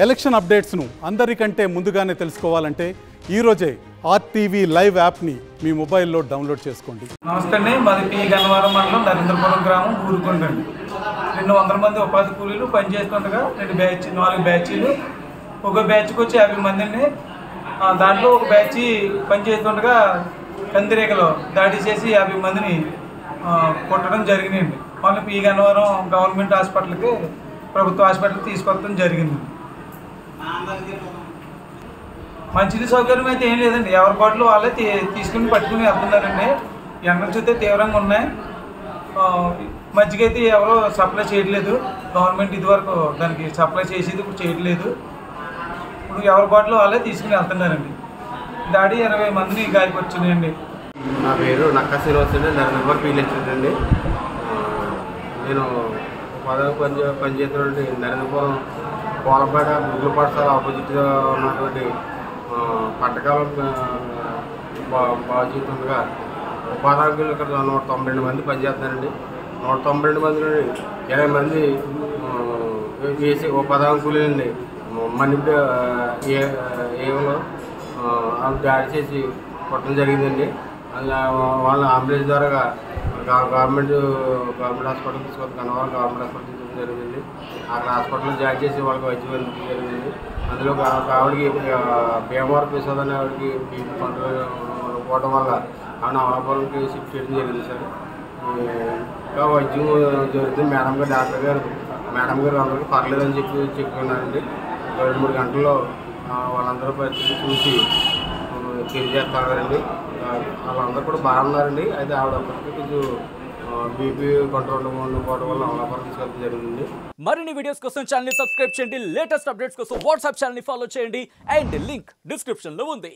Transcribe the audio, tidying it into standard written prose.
Election అప్డేట్స్ను అందరికంటే ముందుగానే తెలుసుకోవాలంటే ఈరోజే ఆర్టీవీ లైవ్ యాప్ని మీ మొబైల్లో డౌన్లోడ్ చేసుకోండి. నమస్తే అండి, మాది పి గన్నవరం మండలం నరేంద్రపురం గ్రామం ఊరుకొండండి. 200 మంది ఉపాధి కూలీలు పనిచేస్తుండగా 4 బ్యాచీలు, ఒక బ్యాచ్కి వచ్చి 50 మంది అండి. దాంట్లో ఒక బ్యాచ్ పనిచేస్తుండగా కందిరేగలో దాడి చేసి 50 మందిని కొట్టడం జరిగినాయండి. వాళ్ళు పి గన్నవరం గవర్నమెంట్ హాస్పిటల్కి, ప్రభుత్వ హాస్పిటల్కి తీసుకొచ్చడం జరిగింది. మంచిది సౌకర్యం అయితే ఏం లేదండి, ఎవరి బాటిల్ వాళ్ళే తీసుకుని పట్టుకుని వెళ్తున్నారండి. ఎండలు చూస్తే తీవ్రంగా ఉన్నాయి. మజ్జిగ అయితే ఎవరో సప్లై చేయట్లేదు. గవర్నమెంట్ ఇదివరకు దానికి సప్లై చేసేది ఇప్పుడు చేయట్లేదు. ఇప్పుడు ఎవరి బాటిల్ వాళ్ళే తీసుకుని వెళ్తున్నారండి. దాడి 20 మందిని గాయపరిచినాయండి. నా పేరు నక్కా శ్రీనివాస్ అండి, నరేంద్రపురం పీలెక్టర్ అండి. నేను పనిచేస్తున్నటువంటి నరేంద్రపురం పోలపేట గురుకుల పాఠశాల ఆపోజిట్గా ఉన్నటువంటి పట్టకాలం బాగుతుండగా ఉపాధ్యాయులు ఇక్కడ 192 మంది పనిచేస్తున్నారండి. 192 మంది నుండి 20 మంది వేసి ఉపాధ్యాయ కూలీలండి మణిపూర్ ఏవో దాడి చేసి కొట్టడం జరిగిందండి. వాళ్ళ అంబులెన్స్ ద్వారా గవర్నమెంట్ హాస్పిటల్ తీసుకొని గన్నవరం గవర్నమెంట్ హాస్పిటల్ తీసుకోవడం జరిగింది. అక్కడ హాస్పిటల్లో జాయిన్ చేసి వాళ్ళకి వైద్యం అందించడం జరిగింది. అందులో ఆవిడకి భీమవరం ప్రసాద్ అనే ఆవిడకి బీపీ కంట్రోల్ పోవడం వల్ల ఆవిడ అమలాపురంకి షిఫ్ట్ చేయడం జరిగింది సార్. ఇంకా వైద్యం జరుగుతుంది. డాక్టర్ గారు అందరికీ పర్లేదని చెప్పుకున్నారండి. 2-3 గంటల్లో వాళ్ళందరూ పరిస్థితి చూసి తెలియజేస్తారండి. వాళ్ళందరూ కూడా బాగున్నారండి. అయితే ఆవిడ అప్పటికి కొంచెం బీపీ కంట్రోల్ పోవడం వల్ల అమలాపురం తీసుకెళ్ళడం జరిగింది. మరిన్ని వీడియోస్ కోసం ఛానల్ ని సబ్స్క్రైబ్ చేయండి. లేటెస్ట్ అప్డేట్స్ కోసం వాట్సాప్ ఛానల్ ని ఫాలో చేయండి. అండ్ లింక్ డిస్క్రిప్షన్ లో ఉంది.